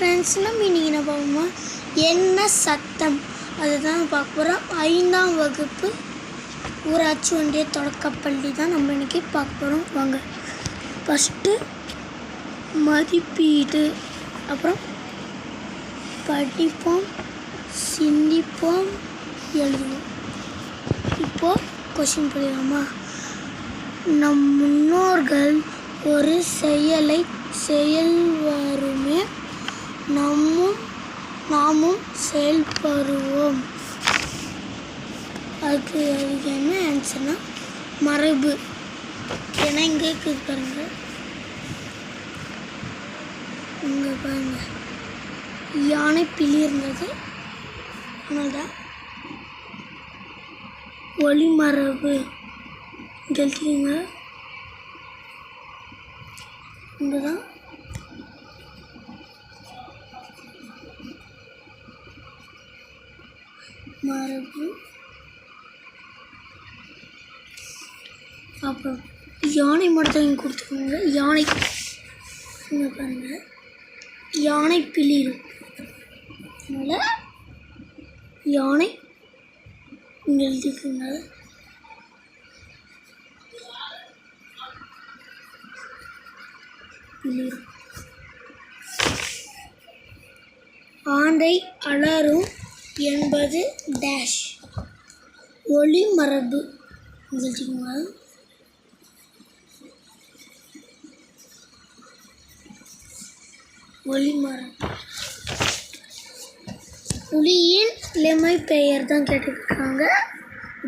Friends, நம்ம இன்றைக்கி என்ன பார்ப்போமா, என்ன சத்தம் அதுதான் பார்க்க போகிறோம். 5ஆம் வகுப்பு ஊராட்சி ஒன்றிய தொடக்கப்பள்ளி தான் நம்ம இன்றைக்கி பார்க்க போகிறோம். வாங்க. ஃபஸ்ட்டு மதிப்பீடு, அப்புறம் படிப்போம், சிந்திப்போம், எழுதுவோம். இப்போது கொஷின் படிக்கலாமா? நம் முன்னோர்கள் ஒரு செயலை செயல்வருமே நாமும் செயல்படுவோம். அதுக்கு என்ன ஆன்சர்னா மரபு. ஏன்னா இங்கே இருக்குது பாருங்க, இங்கே பாருங்க, யானை பிலி இருந்தது, அதனால்தான் ஒளிமரபு. இங்கே எழுதிங்க, இங்கே தான் மரபு. அப்புறம் யானை மட்டும் இங்கே கொடுத்துக்கோங்க. யானை இங்கே பாருங்க, யானை பிலி இருக்கும், அதனால் யானை இங்கே எழுதிக்கோங்க. ஆந்தை அலறும் என்பது டேஷ் ஒளிமரபு. ஒளிமரபு. புலியின் இளமை பெயர் தான் கேட்டுருக்காங்க.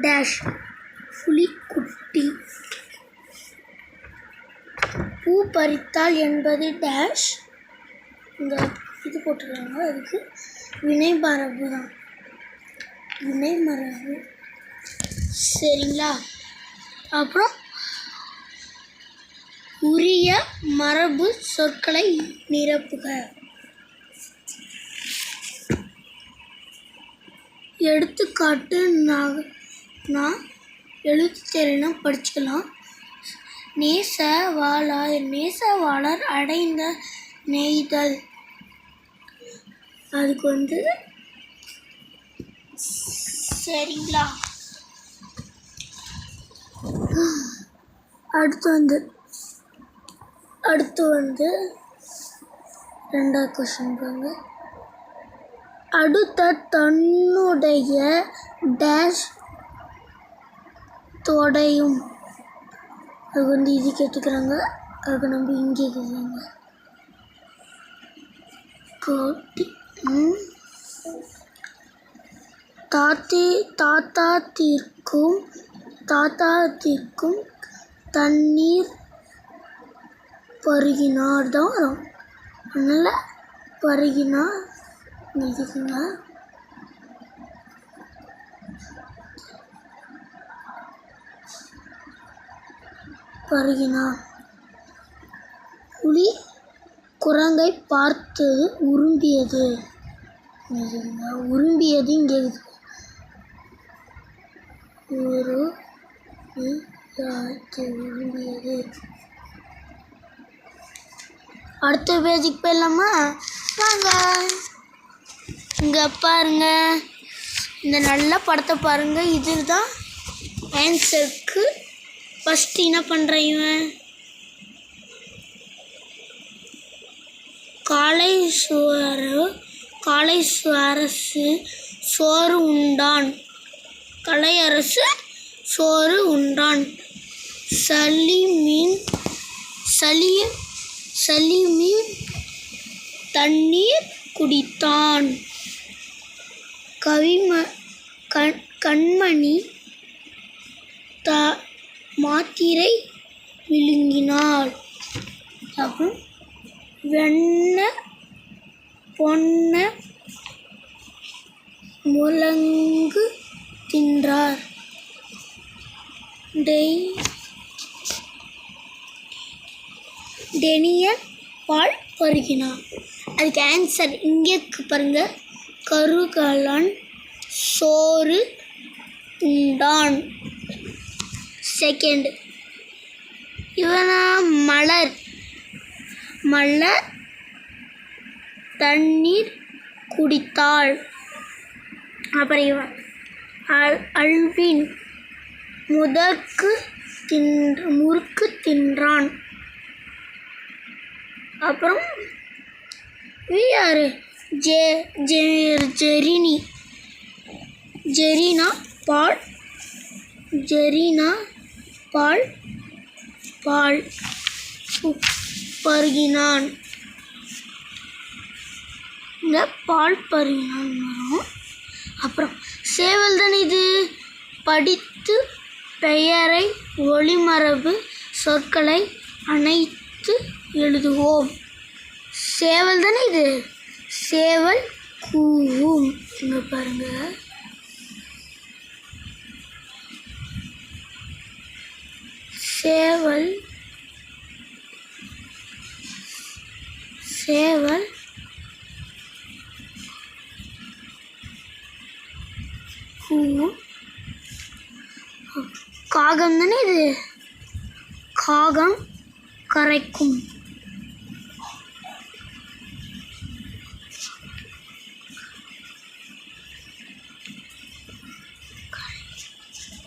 டேஷ் புலிக்குட்டி. பூ பறித்தால் என்பது டேஷ். இந்த இது போட்டுருக்காங்க, அதுக்கு வினைமரபு தான். வினைமரபு, சரிங்களா? அப்புறம் உரிய மரபு சொற்களை நிரப்புக. எடுத்துக்காட்டு, நான் எழுத்து தெரியனா படிச்சுக்கலாம். நேசவாளர் அடைந்த நெய்தல். அதுக்கு சரிங்களா? அடுத்து ரெண்டாவது கொஸ்டின் பாருங்க. அடுத்த தன்னுடைய டேஷ் தொடையும். அது இது கேட்டுக்கிறாங்க, அதுக்கு நம்ம இங்கே கேட்குறாங்க. தாத்தாத்திற்கும் தண்ணீர் பருகினார் தான் வரும், அதனால் பருகினார் எழுதிக்கோங்க. பருகினார். புலி குரங்கை பார்த்து உரும்பியது. உரும்பியது இங்கே உரும்பியது. அடுத்த பேஜுக்கு போயிடலாமா? வாங்க. இங்கே பாருங்க, இந்த நல்ல படத்தை பாருங்க. இதுதான் ஆன்சருக்கு. ஃபஸ்ட்டு என்ன பண்ணுறேன், இவன் கலையரசு சோறு உண்டான். கலையரசு சோறு உண்டான். சலீமின் தண்ணீர் குடித்தான். கண்மணி மாத்திரை விழுங்கினாள். அப்புறம் பொன்ன முழங்கு தின்றார். டெனியல் பால் பருகினார். அதுக்கு ஆன்சர் இங்கே பாருங்க. கருகலன் சோறு உண்டான். செகண்ட், இவனா மலர் தண்ணீர் குடித்தாள். அப்புறம் இவன் அல்வின் முறுக்கு தின்றான். அப்புறம் யாரு ஜெரினா பால் பருகினான். இந்த பால் பருகினான் வரும். அப்புறம் சேவல் தானே இது. படித்து பெயரை ஒளிமரபு சொற்களை அனைத்து எழுதுவோம். சேவல் தானே இது. சேவல் கூவும். இங்க பாருங்க. சேவல் கூவும். காகம் தானே இது. காகம் கரைக்கும்.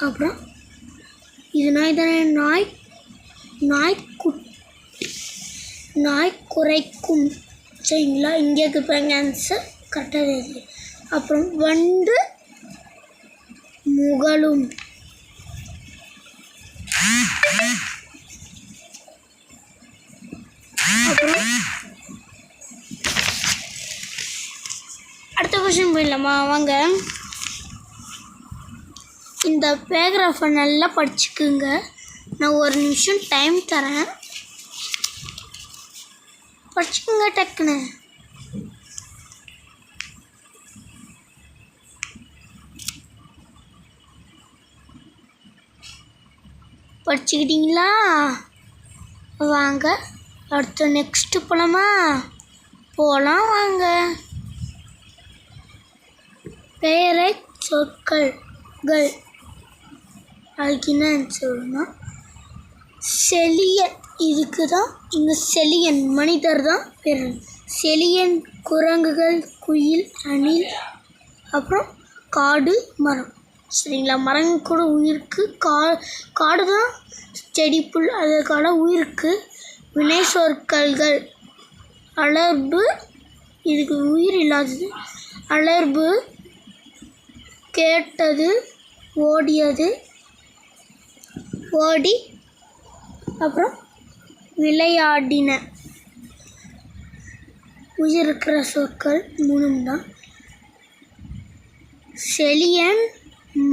அப்புறம் இது நாய் தானே. நாய் குரைக்கும். சரிங்களா. இங்கே இருப்பாங்க ஆன்சர் கரெக்டாக இருக்குது. அப்புறம் வண்டு முகலும். அப்புறம் அடுத்த கொஸ்டின் போயிடலாமா. வாங்க. இந்த பேராகிராஃபை நல்லா படிச்சுக்குங்க. நான் ஒரு நிமிஷம் டைம் தரேன். படிச்சுக்குங்க டக்குன்னு. படிச்சுக்கிட்டீங்களா? வாங்க அடுத்த நெக்ஸ்ட்டு போகலாமா. போகலாம் வாங்க. பெயரை சொற்கள் அதுக்கு என்ன சொல்லணும். செலியன். இதுக்கு தான் இங்கே செலியன் மனிதர் தான் பேர். செலியன் குரங்குகள் குயில் அணில். அப்புறம் காடு மரம். சரிங்களா. மரம் கூட உயிருக்கு. காடு தான் செடி புல் அதுக்கான உயிருக்கு. வினை சொற்கள்கள் அலர்பு. இதுக்கு உயிர் இல்லாதது. அலர்பு கேட்டது ஓடியது ஓடி. அப்புறம் விளையாடின. உயிர் இருக்கிற சொற்கள் 3 தான். செலியன்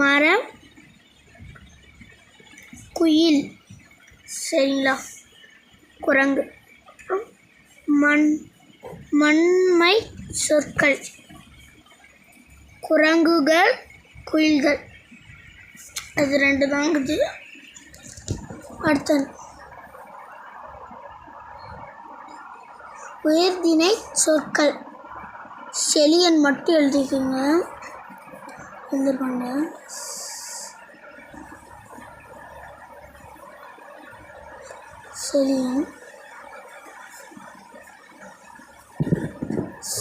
மரம் குயில். சரிங்களா. குரங்கு. அப்புறம் மண்மை சொற்கள் குரங்குகள் குயில்கள். அது 2 தாங்குது. அடுத்தது உயர்திணை சொற்கள். செலியன் மட்டும் எழுதிக்கோங்க. எழுதிருப்பாங்க.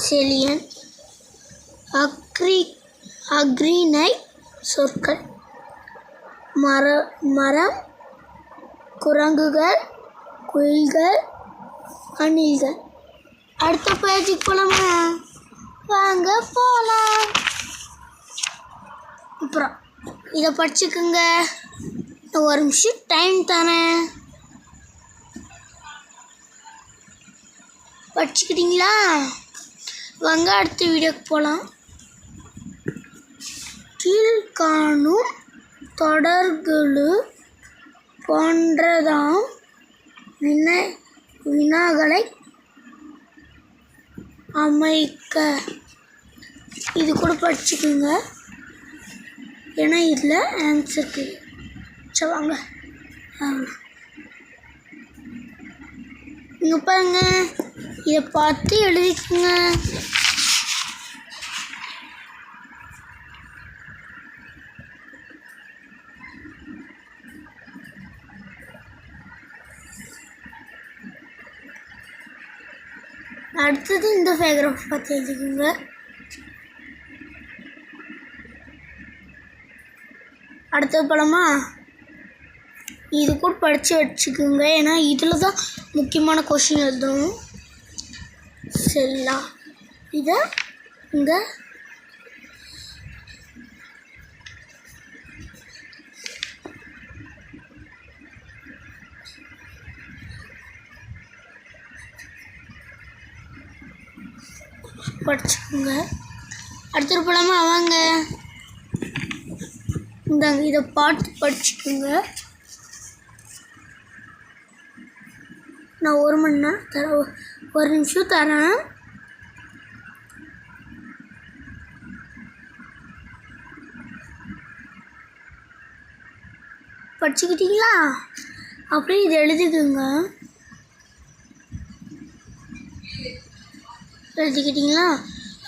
செலியன் அக்ரிணை சொற்கள் மரம் குரங்குகள் குயில்கள் அணில்கள். அடுத்த பேஜுக்கு போகலாமா. வாங்க போகலாம். அப்புறம் இதை படிச்சுக்குங்க. ஒரு நிமிஷம் டைம் தரேன். படிச்சுக்கிட்டீங்களா? வாங்க அடுத்த வீடியோக்கு போகலாம். கீழ்காணும் தொடர்களு போன்றதாம் வினாக்களை அமைக்க. இது கூட படிச்சுக்கோங்க. ஏன்னா இதில் ஆன்சருக்கு. சரி வாங்க. இங்கே பாருங்க. இதை பார்த்து எழுதிக்குங்க. அடுத்தது இந்த பேராகிராஃப் பார்த்து எழுதிக்கோங்க. அடுத்தது படமா இது கூட படித்து வச்சுக்கோங்க, ஏன்னா இதில் தான் முக்கியமான கொஷின் எழுதணும். சரிங்களா? இதை இங்கே படிச்சுக்கோங்க. அடுத்த படமா வாங்க, இந்தாங்க இதை பார்த்து படிச்சுக்கோங்க. நான் 1 மணி நேரம் தரேன், 1 நிமிஷம் தரேன். படிச்சுக்கிட்டீங்களா? அப்படியே இதை எழுதிக்கோங்க. எழுதிக்கிட்டீங்களா?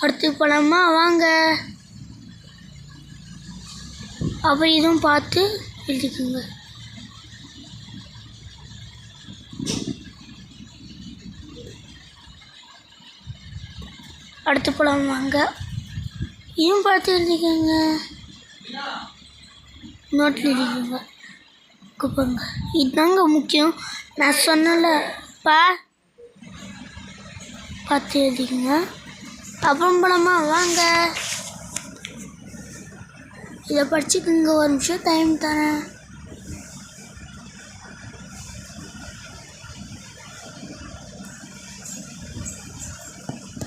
அடுத்து படமா வாங்க, அப்போ இதுவும் பார்த்து எழுதிக்கோங்க. அடுத்து படம் வாங்க, இதுவும் பார்த்து எழுதிக்கோங்க. நோட்டில் எழுதிக்கோங்க. குப்பங்க, இதுதாங்க முக்கியம். நான் சொன்னல பார்த்து எழுதிக்கோங்க. அப்புறம் படமா வாங்க, இதை படிச்சுக்கோங்க. 1 நிமிஷம் டைம் தரேன்.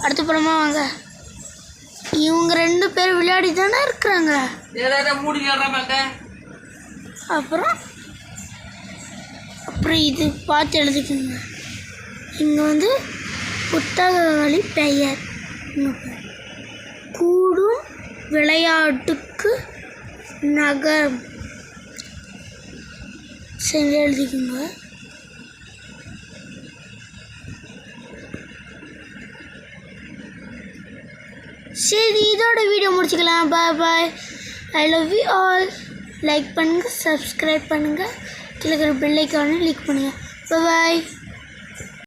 அடுத்த படமா வாங்க, இவங்க 2 பேர் விளையாடி தானே இருக்கிறாங்க. அப்புறம் இது பார்த்து எழுதிக்கோங்க. இங்கே வந்து புத்தகங்களி பெயர் கூடும் விளையாட்டுக்கு நகரம் சரி எழுதிக்கோங்க. சரி, இதோட வீடியோ முடிச்சுக்கலாம். Bye bye. I love you all. Like பண்ணுங்கள், சப்ஸ்கிரைப் பண்ணுங்கள், கீழே இருக்கிற பெல் ஐக்கானை கிளிக் பண்ணுங்கள். பாய்.